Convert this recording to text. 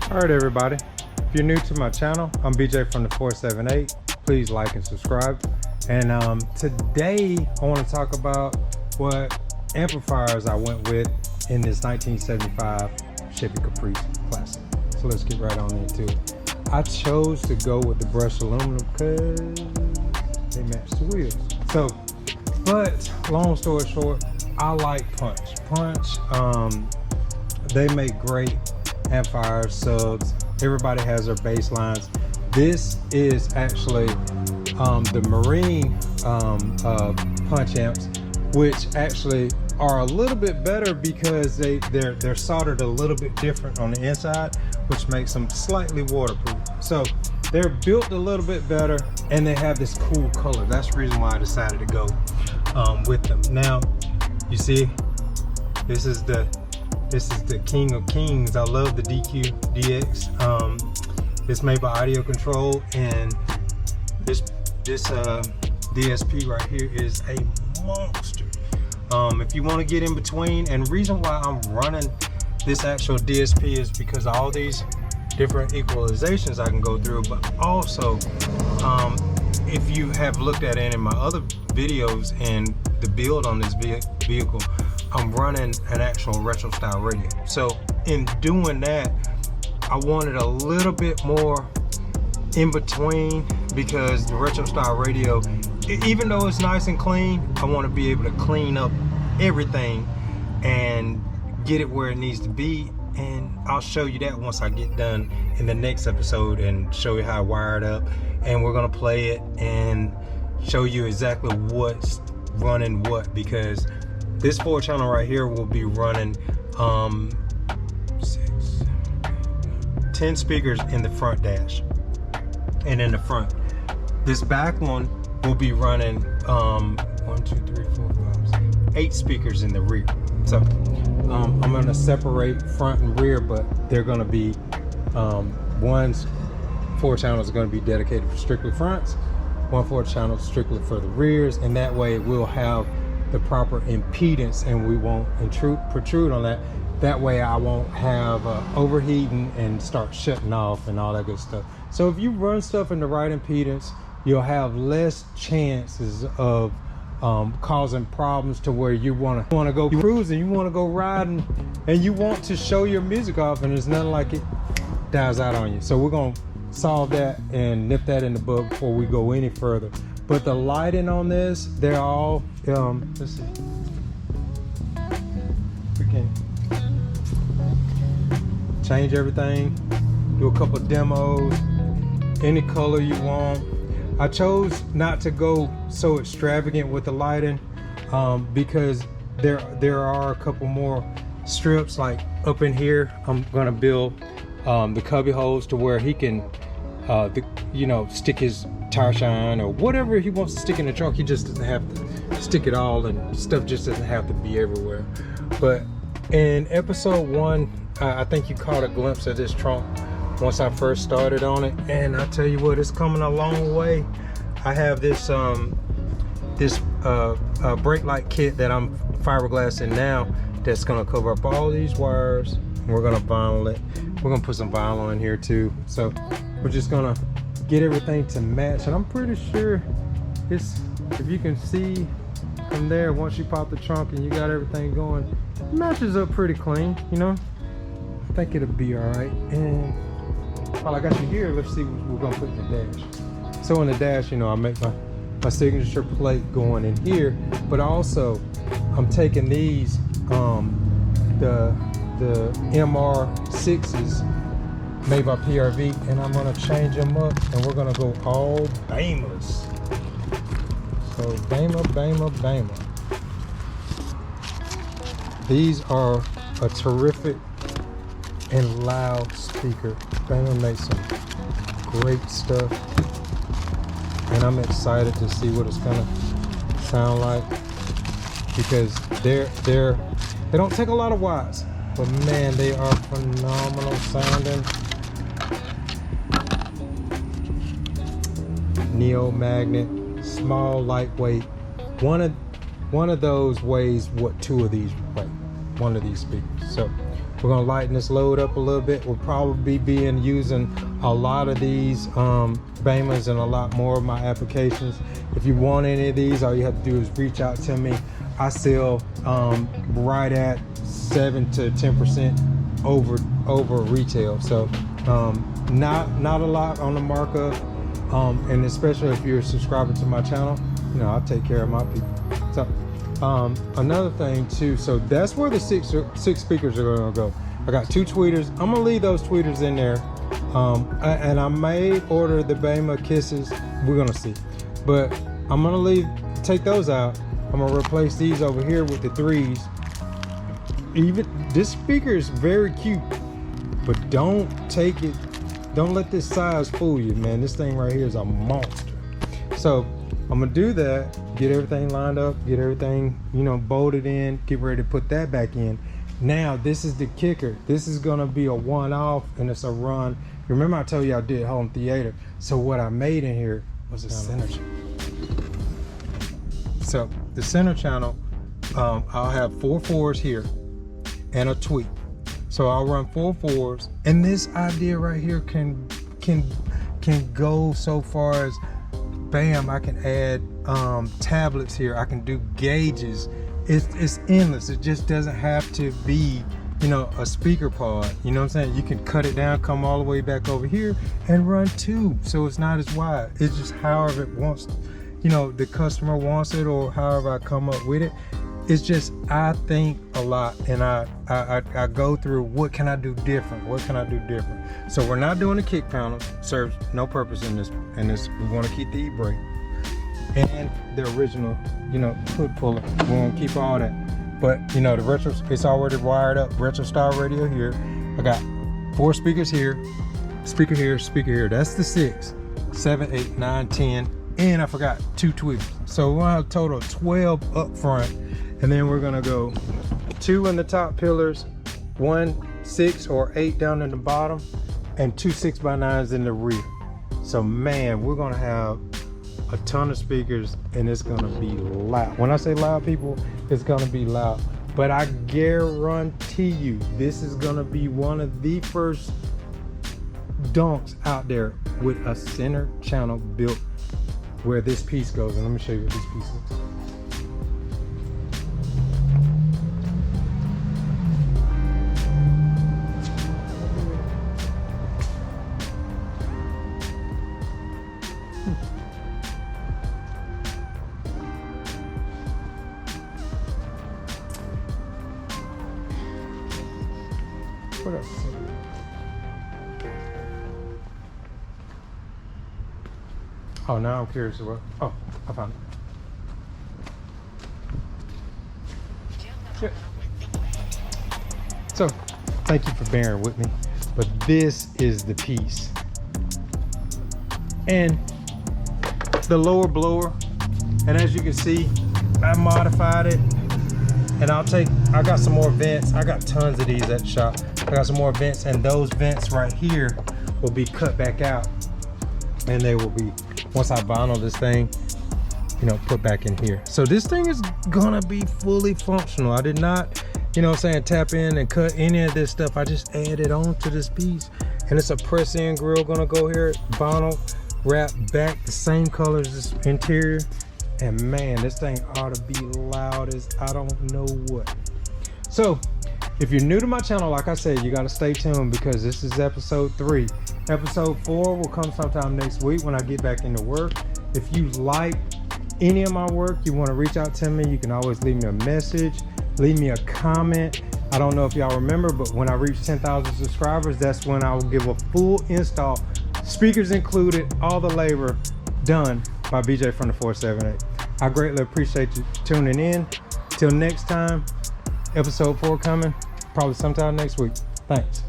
Alright everybody, if you're new to my channel, I'm BJ from the 478. Please like and subscribe. And today I want to talk about what amplifiers I went with in this 1975 Chevy Caprice Classic. So let's get right on into it. I chose to go with the brushed aluminum because they match the wheels. So, but long story short, I like Punch. They make great amplifiers, subs. Everybody has their bass lines. This is actually the Marine Punch amps, which actually are a little bit better because they're soldered a little bit different on the inside, which makes them slightly waterproof. So they're built a little bit better, and they have this cool color. That's the reason why I decided to go with them. Now you see, this is the king of kings. I love the DQ DX. It's made by Audio Control, and this DSP right here is a monster. If you want to get in between, and the reason why I'm running this actual DSP is because all these different equalizations I can go through, but also if you have looked at any of my other videos and the build on this vehicle, I'm running an actual retro style radio. So in doing that, I wanted a little bit more in between, because the retro style radio, even though it's nice and clean, I want to be able to clean up everything and get it where it needs to be. And I'll show you that once I get done in the next episode and show you how I wire it up, and we're gonna play it and show you exactly what's running what, because this 4-channel right here will be running 10 speakers in the front dash and in the front. This back one will be running 8 speakers in the rear. So I'm gonna separate front and rear, but they're gonna be one's 4 channels are gonna be dedicated for strictly fronts, 1 4 channel strictly for the rears, and that way we'll have the proper impedance and we won't protrude on that. That way I won't have overheating and start shutting off and all that good stuff. So if you run stuff in the right impedance, you'll have less chances of causing problems to where you want to go cruising, you want to go riding, and you want to show your music off, and there's nothing like it dies out on you. So we're going to solve that and nip that in the bud before we go any further. But the lighting on this, they're all let's see, we can change everything, do a couple demos, any color you want. I chose not to go so extravagant with the lighting because there are a couple more strips, like up in here. I'm gonna build the cubby holes to where he can stick his tire shine or whatever he wants to stick in the trunk. He just doesn't have to stick it all, and stuff just doesn't have to be everywhere. But in episode 1, I think you caught a glimpse of this trunk once I first started on it, and I tell you what, it's coming a long way. I have this brake light kit that I'm fiberglassing now, that's gonna cover up all these wires, and we're gonna vinyl it. We're gonna put some vinyl in here too. So we're just gonna get everything to match, and I'm pretty sure it's, if you can see from there, once you pop the trunk and you got everything going, it matches up pretty clean, you know. I think it'll be all right. And while I got you here, let's see what we're gonna put in the dash. So in the dash, you know, I make my signature plate going in here, but also I'm taking these the MR6s made by PRV, and I'm gonna change them up, and we're gonna go all Bameless. So Bama. These are a terrific and loud speaker. Bama makes some great stuff, and I'm excited to see what it's gonna sound like, because they don't take a lot of watts, but man, they are phenomenal sounding. Neo magnet, small, lightweight. One of those weighs what 2 of these weigh, one of these speakers. So We're gonna lighten this load up a little bit. We'll probably be using a lot of these Behemoths and a lot more of my applications. If you want any of these, all you have to do is reach out to me. I sell right at 7 to 10% over retail. So not a lot on the markup, and especially if you're a subscriber to my channel, you know, I'll take care of my people. So another thing too, so that's where the six speakers are gonna go. I got 2 tweeters. I'm gonna leave those tweeters in there, and I may order the Behemoth Kisses. We're gonna see, but I'm gonna take those out. I'm gonna replace these over here with the 3s. Even this speaker is very cute, but don't let this size fool you, man. This thing right here is a monster. So I'm gonna do that, get everything lined up, get everything, you know, bolted in, get ready to put that back in. Now this is the kicker. This is gonna be a one-off, and it's a run. Remember I told you I did home theater. So what I made in here was a center channel. So the center channel, I'll have 4 4s here and a tweet. So I'll run 4 4s, and this idea right here can go so far as, bam, I can add tablets here. I can do gauges. It's endless. It just doesn't have to be, you know, a speaker pod. You know what I'm saying? You can cut it down, come all the way back over here, and run 2. So it's not as wide. It's just however it wants, you know, the customer wants it, or however I come up with it. It's just, I think a lot, and I go through, what can I do different? What can I do different? So we're not doing the kick panels. Serves no purpose in this. We want to keep the E-brake and the original, you know, hood puller. We want to keep all that. But you know, the retro, it's already wired up. Retro style radio here. I got 4 speakers here, speaker here, speaker here. That's the 6, 7, 8, 9, 10, and I forgot 2 tweeters. So we're gonna have a total of 12 up front. And then we're gonna go 2 in the top pillars, 1 6 or 8 down in the bottom, and 2 6x9s in the rear. So man, we're gonna have a ton of speakers, and it's gonna be loud. When I say loud, people, it's gonna be loud. But I guarantee you, this is gonna be one of the first donks out there with a center channel built where this piece goes. And let me show you what this piece looks like. What else? Oh, now I'm curious what. Oh, I found it. Shit. So, thank you for bearing with me, but this is the piece. And the lower blower, and as you can see, I modified it, and I got some more vents. I got tons of these at the shop. I got some more vents, and those vents right here will be cut back out, and they will be, once I vinyl this thing, you know, put back in here. So this thing is gonna be fully functional. I did not, you know what I'm saying, tap in and cut any of this stuff. I just added on to this piece, and it's a press-in grill gonna go here, vinyl wrap back the same color as this interior. And man, this thing ought to be loud as I don't know what. So if you're new to my channel, like I said, you got to stay tuned, because this is episode 3. Episode 4 will come sometime next week when I get back into work. If you like any of my work, you want to reach out to me, you can always leave me a message, leave me a comment. I don't know if y'all remember, but when I reach 10,000 subscribers, that's when I will give a full install, speakers included, all the labor done, by BJ from the 478. I greatly appreciate you tuning in. Till next time, episode 4 coming, probably sometime next week. Thanks.